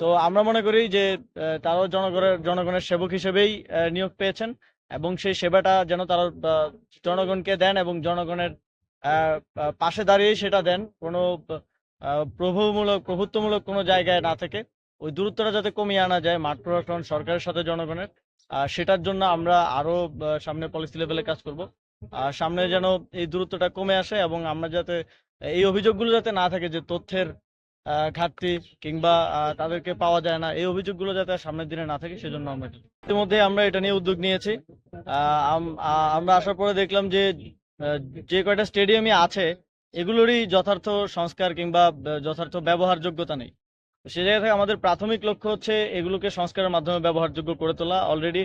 তো আমরা মনে করি যে তারাও জনগণের সেবক হিসেবেই নিয়োগ পেয়েছেন, এবং সেই সেবাটা যেন তারা জনগণকে দেন এবং জনগণের পাশে দাঁড়িয়েই সেটা দেন, কোনো প্রভুত্বমূলক কোনো জায়গায় না থেকে ওই দূরত্বটা যাতে কমিয়ে আনা যায় মাঠ প্রশাসন সরকারের সাথে জনগণের। সেটার জন্য আমরা আরো সামনে পলিসি লেভেলে কাজ করব। সামনে যেন এই দূরত্বটা কমে আসে এবং আমরা যাতে এই অভিযোগগুলো যাতে না থাকে যে তথ্যের ঘাটতি কিংবা তাদেরকে পাওয়া যায় না, এই অভিযোগগুলো যাতে আর সামনের দিনে না থাকে সেজন্য আমরা ইতিমধ্যে আমরা এটা নিয়ে উদ্যোগ নিয়েছি। আমরা আসার পরে দেখলাম যে আহ, যে কয়টা স্টেডিয়ামই আছে এগুলোরই যথার্থ সংস্কার কিংবা যথার্থ ব্যবহারযোগ্যতা নেই। তো সে জায়গা থেকে আমাদের প্রাথমিক লক্ষ্য হচ্ছে এগুলোকে সংস্কারের মাধ্যমে ব্যবহারযোগ্য করে তোলা। অলরেডি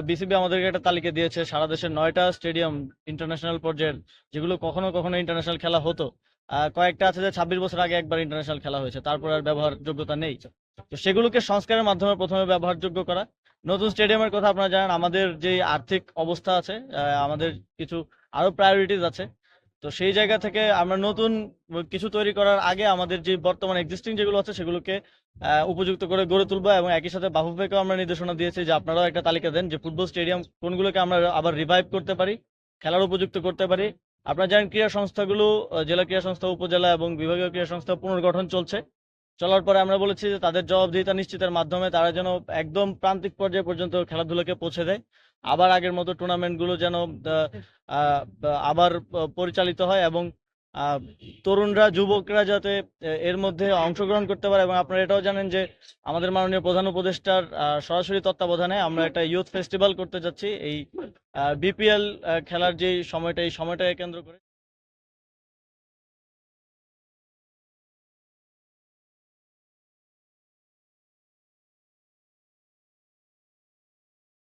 বিসিবি আমাদেরকে একটা তালিকা দিয়েছে সারা দেশের 9টা স্টেডিয়াম ইন্টারন্যাশনাল পর্যায়ের, যেগুলো কখনো কখনো ইন্টারন্যাশনাল খেলা হতো। কয়েকটা আছে যে 26 বছর আগে একবার ইন্টারন্যাশনাল খেলা হয়েছে, তারপর আর ব্যবহারযোগ্যতা নেই। তো সেগুলোকে সংস্কারের মাধ্যমে প্রথমে ব্যবহারযোগ্য করা। নতুন স্টেডিয়ামের কথা আপনারা জানেন, আমাদের যে আর্থিক অবস্থা আছে, আমাদের কিছু আরো প্রায়োরিটিজ আছে। তো সেই জায়গা থেকে আমরা নতুন কিছু তৈরি করার আগে আমাদের যে বর্তমান এক্সিস্টিং যেগুলো আছে সেগুলোকে উপযুক্ত করে গড়ে তুলবো। এবং একই সাথে বাফুফেকেও আমরা নির্দেশনা দিয়েছি যে আপনারাও একটা তালিকা দেন যে ফুটবল স্টেডিয়াম কোনগুলোকে আমরা আবার রিভাইভ করতে পারি, খেলার উপযুক্ত করতে পারি। আপনারা জানেন ক্রীড়া সংস্থাগুলো জেলা ক্রীড়া সংস্থা, উপজেলা এবং বিভাগীয় ক্রীড়া সংস্থা পুনর্গঠন চলার পরে আমরা বলেছি যে তাদের জবাবদিহিতা নিশ্চিতের মাধ্যমে তারা যেন একদম প্রান্তিক পর্যায়ে পর্যন্ত খেলাধুলাকে পৌঁছে দেয়, আবার আগের মতো টুর্নামেন্ট গুলো যেন আহ, আবার পরিচালিত হয় এবং আহ, তরুণরা যুবকরা যাতে এর মধ্যে অংশগ্রহণ করতে পারে। এবং আপনারা এটাও জানেন যে আমাদের মাননীয় প্রধান উপদেষ্টার সরাসরি তত্ত্বাবধানে আমরা একটা ইউথ ফেস্টিভ্যাল করতে যাচ্ছি এই বিপিএল খেলার যে সময়টা, এই সময়টাকে কেন্দ্র করে।